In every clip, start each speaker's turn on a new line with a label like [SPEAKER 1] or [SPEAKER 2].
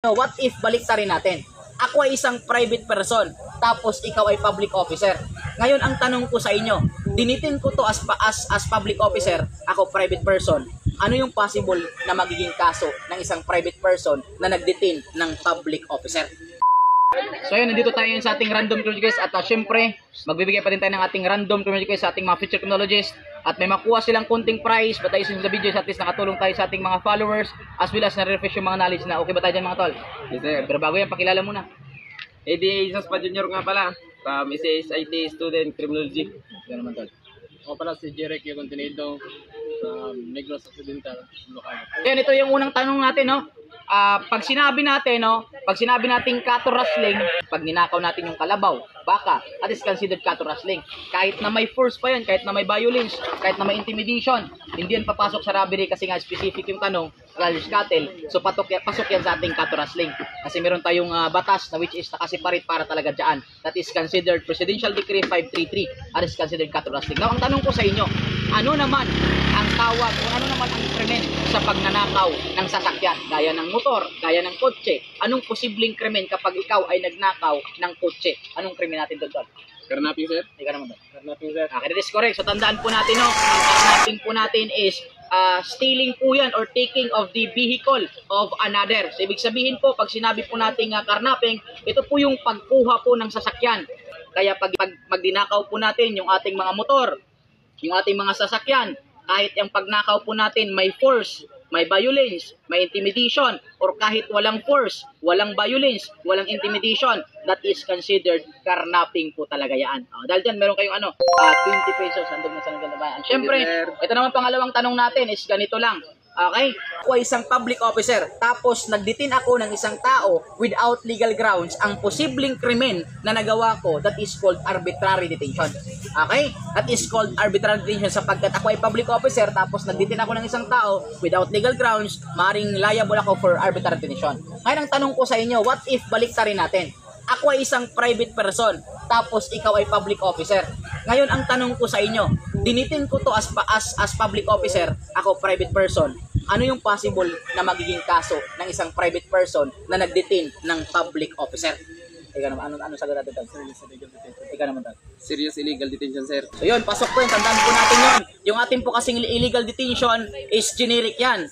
[SPEAKER 1] No, what if baliktarin natin? Ako ay isang private person, tapos ikaw ay public officer. Ngayon ang tanong ko sa inyo, dinitin ko to as public officer, ako private person. Ano yung possible na magiging kaso ng isang private person na nagdetain ng public officer? So ayun, nandito tayo sa ating random criminal case at syempre, magbibigay pa din tayo ng ating random criminal case sa ating mga future criminologists at may makuha silang konting prize but ayusin sa video at least nakatulong tayo sa ating mga followers as well as na-refresh yung mga knowledge na okay ba tayo dyan mga tol?
[SPEAKER 2] Yes, sir.
[SPEAKER 1] Pero bago yan, pakilala muna.
[SPEAKER 2] ADA Isas pa Junior nga pala from SSIT Student Criminology.
[SPEAKER 1] Yan naman tol.
[SPEAKER 3] Ako pala si Jeric yung Contenido sa Negros Occidental, Bulacan.
[SPEAKER 1] Ayan, ito yung unang tanong natin, no? Pag sinabi natin cattle rustling, pag ninakaw natin yung kalabaw, baka, that is considered cattle rustling. Kahit na may force pa yan, kahit na may violence, kahit na may intimidation, hindi yan papasok sa robbery kasi nga specific yung tanong, rallies cattle. So pasok yan sa ating cattle rustling. Kasi meron tayong batas na which is nakasiparate para talaga dyan. That is considered Presidential Decree 533. That is considered cattle rustling. Now, ang tanong ko sa inyo, ano naman ang tawag o ano naman ang krimen sa pagnanakaw ng sasakyan gaya ng motor, gaya ng kotse? Anong posibleng krimen kapag ikaw ay nagnakaw ng kotse? Anong krimen natin doon?
[SPEAKER 3] Karnaping, sir?
[SPEAKER 1] Ika naman doon.
[SPEAKER 3] Karnaping, sir.
[SPEAKER 1] Okay, that is correct. So tandaan po natin, no, ang karnaping po natin is stealing po yan or taking of the vehicle of another. So ibig sabihin po, pag sinabi po natin karnaping, ito po yung pagkuha po ng sasakyan. Kaya pag magdinakaw po natin yung ating mga motor, yung ating mga sasakyan, kahit yung pagnakaw po natin may force, may violence, may intimidation, or kahit walang force, walang violence, walang intimidation, that is considered karnaping po talaga yan. Dahil dyan, meron kayong 20 pesos, andun na sa nagalabayan. Siyempre, ito naman pangalawang tanong natin is ganito lang. Okay? Ako ay isang public officer, tapos nagdetain ako ng isang tao without legal grounds. Ang posibleng krimen na nagawa ko, that is called arbitrary detention. Okay? That is called arbitrary detention sapagkat ako ay public officer, tapos nagdetain ako ng isang tao without legal grounds, maaaring liable ako for arbitrary detention. Ngayon ang tanong ko sa inyo, what if baliktarin natin? Ako ay isang private person, tapos ikaw ay public officer. Ngayon ang tanong ko sa inyo, dinitin ko to as public officer, ako private person. Ano yung possible na magiging kaso ng isang private person na nagdetain ng public officer? Ika naman, ano sagot natin? Ika naman tayo.
[SPEAKER 2] Serious illegal detention, sir.
[SPEAKER 1] So yun, pasok po yun, tandaan po natin yun. Yung ating po kasing illegal detention is generic yan.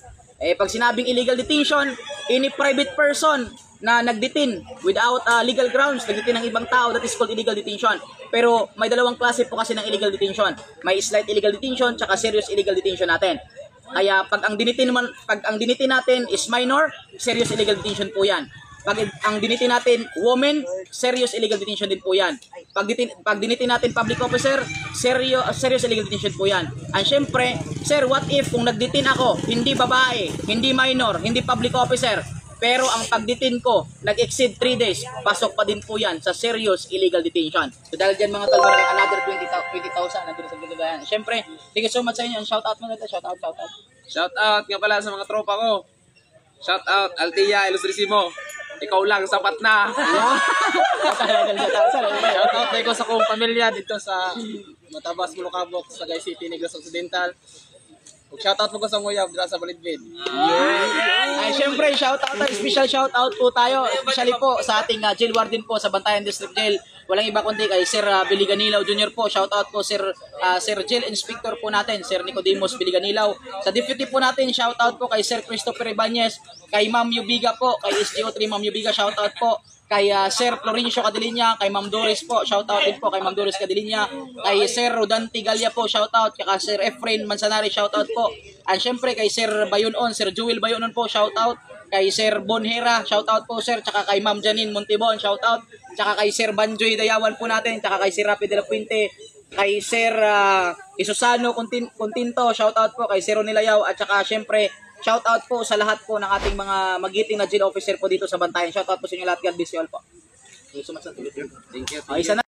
[SPEAKER 1] Pag sinabing illegal detention, any private person na nagdetain without legal grounds, nagdetain ng ibang tao, that is called illegal detention. Pero may dalawang klase po kasi ng illegal detention. May slight illegal detention, tsaka serious illegal detention natin. Kaya pag ang dinitin natin is minor, serious illegal detention po yan. Pag ang dinitin natin woman, serious illegal detention din po yan. Pag dinitin natin public officer, serious illegal detention po yan. And syempre, sir, what if kung nagdetain ako, hindi babae, hindi minor, hindi public officer, pero ang pagdetain ko, nag-exceed 3 days, pasok pa din po yan sa serious illegal detention. So dahil dyan mga tol, another 20,000 nandito sa Gilagayan. Siyempre, thank you so much sa inyo. Shout out mo nito, shout out.
[SPEAKER 2] Shout out nga pala sa mga tropa ko. Shout out Altia Ilustrisimo. Ikaw lang, sapat na.
[SPEAKER 3] Shout out ko sa kong pamilya dito sa Matabas, Mulocabok, sa Sagay City, Negros Occidental. Shout out mo ko sa Nguyab dira sa Balidbid.
[SPEAKER 1] Ay, syempre, special shout out po tayo, especially po sa ating jail warden po sa Bantayan District Jail. Walang iba kundi kay Sir Biliganilaw Jr. po. Shout out po Sir Jail Inspector po natin, Sir Nicodemos Biliganilaw. Sa deputy po natin, shout out po kay Sir Christopher Ibanez, kay Ma'am Yubiga po, kay SGO3 Ma'am Yubiga, shout out po. Kay Sir Florencio Cadilinya, kay Ma'am Doris po, shout out din po kay Ma'am Doris Cadilinya, kay Sir Rodante Galia po, shout out, kay Sir Efrain Mansanari, shout out po. And syempre kay Sir Bayonon, Sir Jewel Bayonon po, shout out. Kay Sir Bonhera, shout out po sir, tsaka kay Ma'am Janine Montibon, shout out. Tsaka kay Sir Banjoy Dayawan po natin, tsaka kay Sir Rapi de la Puente, kay Sir Isusano Continto, shout out po kay Sir Onilayaw, at tsaka syempre shout out po sa lahat po ng ating mga magiting na jail officer po dito sa Bantayan. Shout out po sa inyo lahat. God bless you all po. Thank you so much.
[SPEAKER 2] Thank you.
[SPEAKER 1] Isa na.